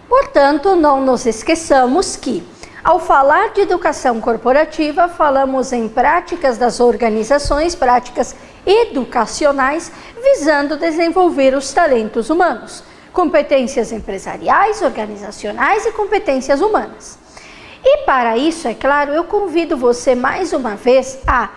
Portanto, não nos esqueçamos que, ao falar de educação corporativa, falamos em práticas das organizações, práticas educacionais, visando desenvolver os talentos humanos, competências empresariais, organizacionais e competências humanas. E para isso, é claro, eu convido você mais uma vez a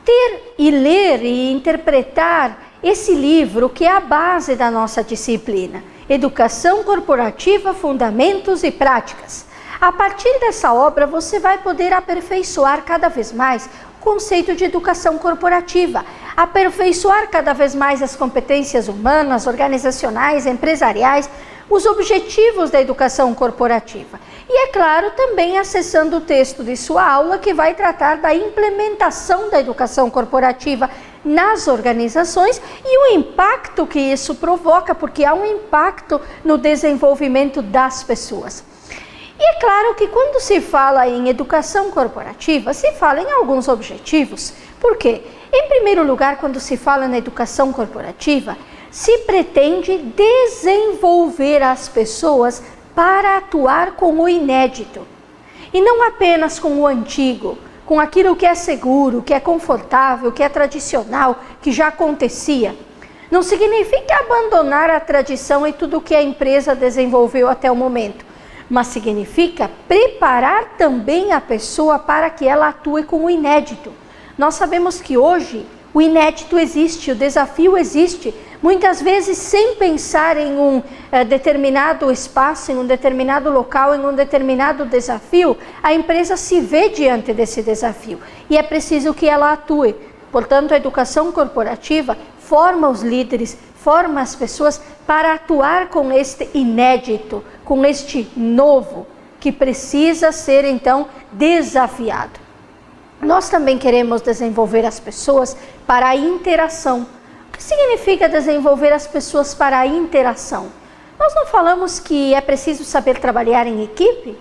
ter e ler e interpretar esse livro que é a base da nossa disciplina, Educação Corporativa, Fundamentos e Práticas. A partir dessa obra, você vai poder aperfeiçoar cada vez mais o conceito de educação corporativa, aperfeiçoar cada vez mais as competências humanas, organizacionais, empresariais, os objetivos da educação corporativa. E, é claro, também acessando o texto de sua aula, que vai tratar da implementação da educação corporativa nas organizações e o impacto que isso provoca, porque há um impacto no desenvolvimento das pessoas. E é claro que quando se fala em educação corporativa, se fala em alguns objetivos. Por quê? Em primeiro lugar, quando se fala na educação corporativa, se pretende desenvolver as pessoas para atuar com o inédito. E não apenas com o antigo, com aquilo que é seguro, que é confortável, que é tradicional, que já acontecia. Não significa abandonar a tradição e tudo o que a empresa desenvolveu até o momento, mas significa preparar também a pessoa para que ela atue com o inédito. Nós sabemos que hoje o inédito existe, o desafio existe, muitas vezes sem pensar em um determinado espaço, em um determinado local, em um determinado desafio, a empresa se vê diante desse desafio e é preciso que ela atue. Portanto, a educação corporativa forma os líderes, forma as pessoas para atuar com este inédito, com este novo, que precisa ser então desafiado. Nós também queremos desenvolver as pessoas para a interação. O que significa desenvolver as pessoas para a interação? Nós não falamos que é preciso saber trabalhar em equipe?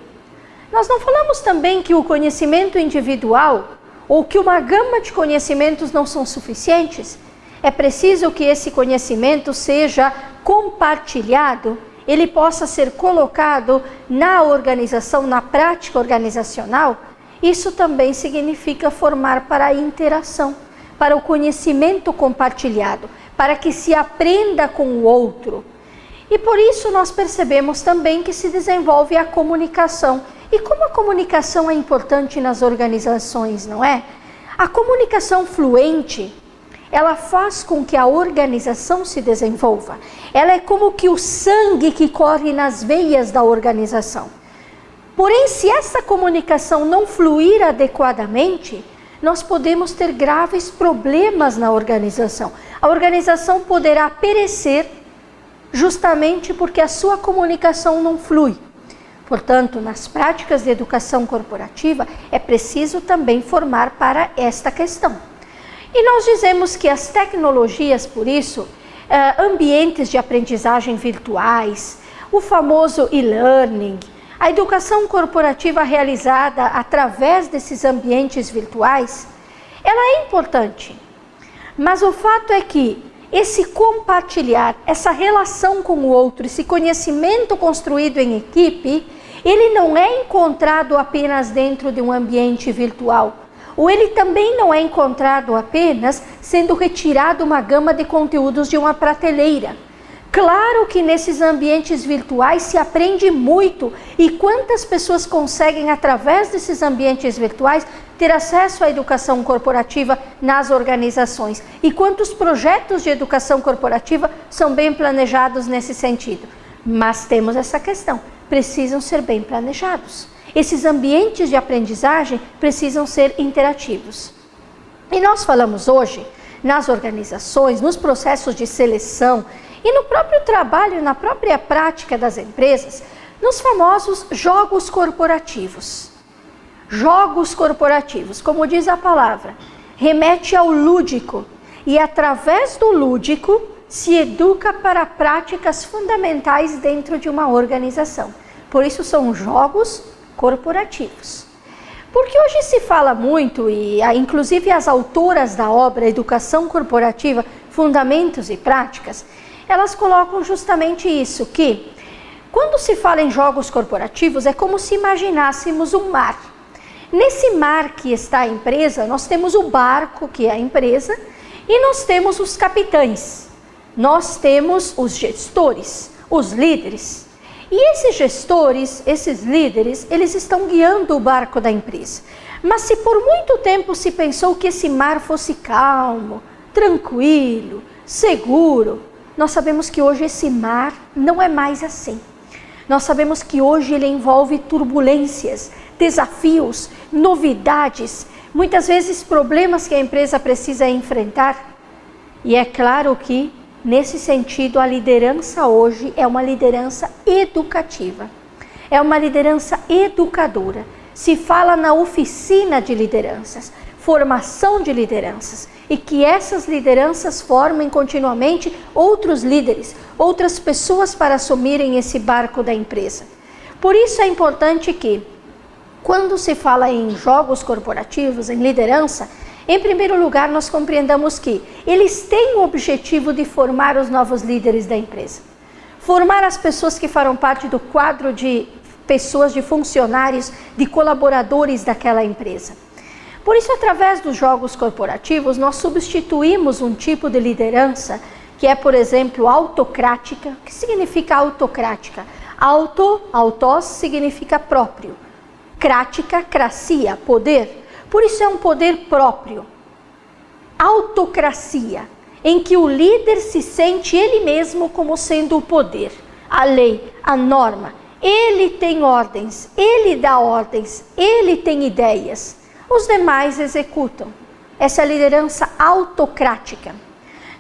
Nós não falamos também que o conhecimento individual ou que uma gama de conhecimentos não são suficientes? É preciso que esse conhecimento seja compartilhado, ele possa ser colocado na organização, na prática organizacional. Isso também significa formar para a interação, para o conhecimento compartilhado, para que se aprenda com o outro. E por isso nós percebemos também que se desenvolve a comunicação. E como a comunicação é importante nas organizações, não é? A comunicação fluente, ela faz com que a organização se desenvolva. Ela é como que o sangue que corre nas veias da organização. Porém, se essa comunicação não fluir adequadamente, nós podemos ter graves problemas na organização. A organização poderá perecer justamente porque a sua comunicação não flui. Portanto, nas práticas de educação corporativa, é preciso também formar para esta questão. E nós dizemos que as tecnologias, por isso, ambientes de aprendizagem virtuais, o famoso e-learning, a educação corporativa realizada através desses ambientes virtuais, ela é importante. Mas o fato é que esse compartilhar, essa relação com o outro, esse conhecimento construído em equipe, ele não é encontrado apenas dentro de um ambiente virtual. Ou ele também não é encontrado apenas sendo retirado uma gama de conteúdos de uma prateleira. Claro que nesses ambientes virtuais se aprende muito, e quantas pessoas conseguem, através desses ambientes virtuais, ter acesso à educação corporativa nas organizações, e quantos projetos de educação corporativa são bem planejados nesse sentido. Mas temos essa questão, precisam ser bem planejados. Esses ambientes de aprendizagem precisam ser interativos. E nós falamos hoje, nas organizações, nos processos de seleção, e no próprio trabalho, na própria prática das empresas, nos famosos jogos corporativos. Jogos corporativos, como diz a palavra, remete ao lúdico, e através do lúdico se educa para práticas fundamentais dentro de uma organização. Por isso são jogos corporativos. Porque hoje se fala muito, e inclusive as autoras da obra Educação Corporativa, Fundamentos e Práticas, elas colocam justamente isso, que Quando se fala em jogos corporativos, é como se imaginássemos um mar. Nesse mar que está a empresa, nós temos o barco, que é a empresa, e nós temos os capitães, nós temos os gestores, os líderes. E esses gestores, esses líderes, eles estão guiando o barco da empresa. Mas se por muito tempo se pensou que esse mar fosse calmo, tranquilo, seguro, nós sabemos que hoje esse mar não é mais assim. Nós sabemos que hoje ele envolve turbulências, desafios, novidades, muitas vezes problemas que a empresa precisa enfrentar. E é claro que, nesse sentido, a liderança hoje é uma liderança educativa, é uma liderança educadora. Se fala na oficina de lideranças, formação de lideranças, e que essas lideranças formem continuamente outros líderes, outras pessoas para assumirem esse barco da empresa. Por isso é importante que, quando se fala em jogos corporativos, em liderança, em primeiro lugar nós compreendamos que eles têm o objetivo de formar os novos líderes da empresa. Formar as pessoas que farão parte do quadro de pessoas, de funcionários, de colaboradores daquela empresa. Por isso, através dos jogos corporativos, nós substituímos um tipo de liderança que é, por exemplo, autocrática. O que significa autocrática? Autos significa próprio. Crática, cracia, poder. Por isso é um poder próprio. Autocracia, em que o líder se sente ele mesmo como sendo o poder, a lei, a norma. Ele tem ordens, ele dá ordens, ele tem ideias. Os demais executam. Essa é a liderança autocrática.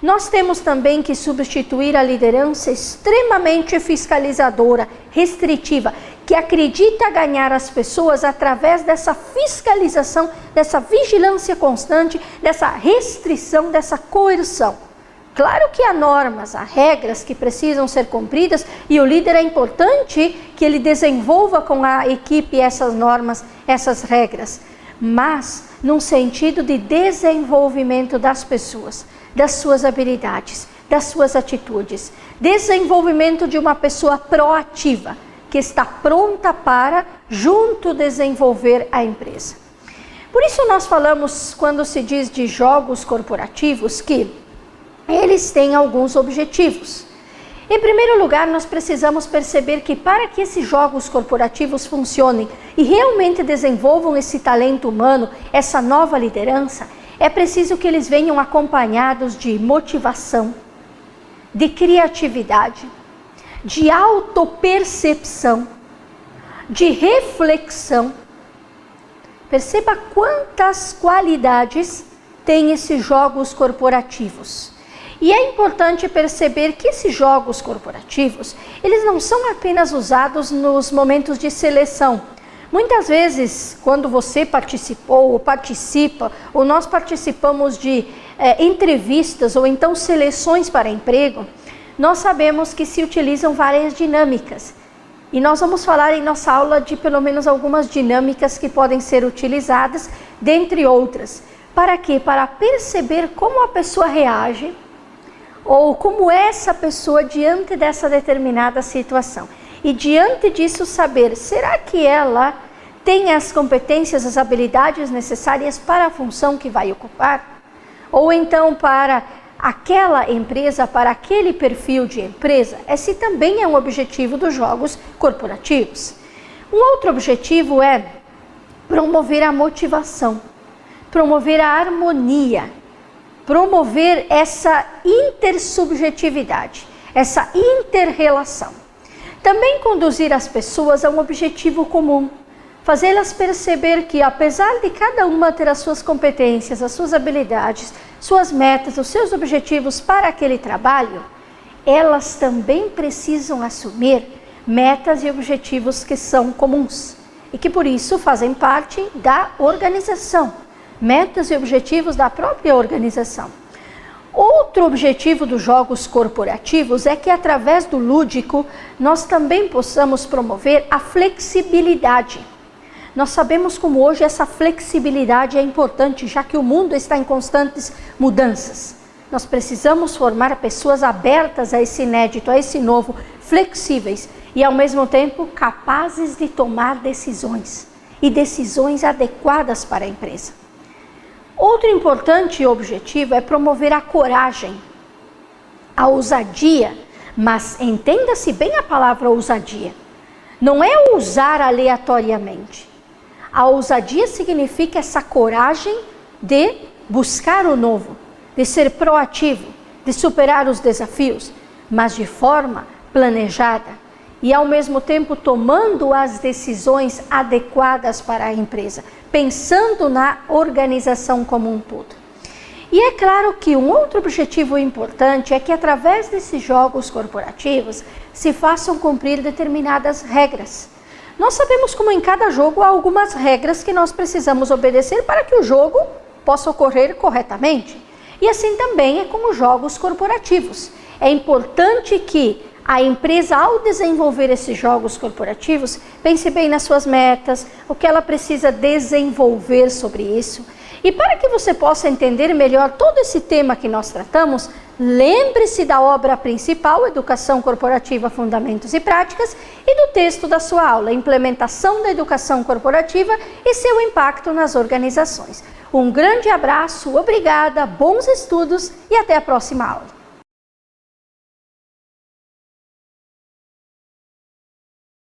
Nós temos também que substituir a liderança extremamente fiscalizadora, restritiva, que acredita ganhar as pessoas através dessa fiscalização, dessa vigilância constante, dessa restrição, dessa coerção. Claro que há normas, há regras que precisam ser cumpridas e o líder é importante que ele desenvolva com a equipe essas normas, essas regras, mas num sentido de desenvolvimento das pessoas, das suas habilidades, das suas atitudes, desenvolvimento de uma pessoa proativa, que está pronta para junto desenvolver a empresa. Por isso nós falamos, quando se diz de jogos corporativos, que eles têm alguns objetivos. Em primeiro lugar, nós precisamos perceber que para que esses jogos corporativos funcionem e realmente desenvolvam esse talento humano, essa nova liderança, é preciso que eles venham acompanhados de motivação, de criatividade, de autopercepção, de reflexão. Perceba quantas qualidades têm esses jogos corporativos. E é importante perceber que esses jogos corporativos, eles não são apenas usados nos momentos de seleção. Muitas vezes, quando você participou ou participa, ou nós participamos de entrevistas ou então seleções para emprego, nós sabemos que se utilizam várias dinâmicas. E nós vamos falar em nossa aula de pelo menos algumas dinâmicas que podem ser utilizadas, dentre outras. Para quê? Para perceber como a pessoa reage ou como é essa pessoa diante dessa determinada situação. E diante disso saber, será que ela tem as competências, as habilidades necessárias para a função que vai ocupar? Ou então para aquela empresa, para aquele perfil de empresa? Esse também é um objetivo dos jogos corporativos. Um outro objetivo é promover a motivação, promover a harmonia, promover essa intersubjetividade, essa inter-relação. Também conduzir as pessoas a um objetivo comum, fazê-las perceber que, apesar de cada uma ter as suas competências, as suas habilidades, suas metas, os seus objetivos para aquele trabalho, elas também precisam assumir metas e objetivos que são comuns e que, por isso, fazem parte da organização. Metas e objetivos da própria organização. Outro objetivo dos jogos corporativos é que, através do lúdico, nós também possamos promover a flexibilidade. Nós sabemos como hoje essa flexibilidade é importante, já que o mundo está em constantes mudanças. Nós precisamos formar pessoas abertas a esse inédito, a esse novo, flexíveis. e ao mesmo tempo capazes de tomar decisões e decisões adequadas para a empresa. Outro importante objetivo é promover a coragem, a ousadia, mas entenda-se bem a palavra ousadia. Não é ousar aleatoriamente. A ousadia significa essa coragem de buscar o novo, de ser proativo, de superar os desafios, mas de forma planejada e ao mesmo tempo tomando as decisões adequadas para a empresa, pensando na organização como um todo. E é claro que um outro objetivo importante é que através desses jogos corporativos se façam cumprir determinadas regras. Nós sabemos como em cada jogo há algumas regras que nós precisamos obedecer para que o jogo possa ocorrer corretamente. E assim também é com os jogos corporativos. É importante que a empresa, ao desenvolver esses jogos corporativos, pense bem nas suas metas, o que ela precisa desenvolver sobre isso. E para que você possa entender melhor todo esse tema que nós tratamos, lembre-se da obra principal, Educação Corporativa, Fundamentos e Práticas, e do texto da sua aula, Implementação da Educação Corporativa e seu impacto nas organizações. Um grande abraço, obrigada, bons estudos e até a próxima aula.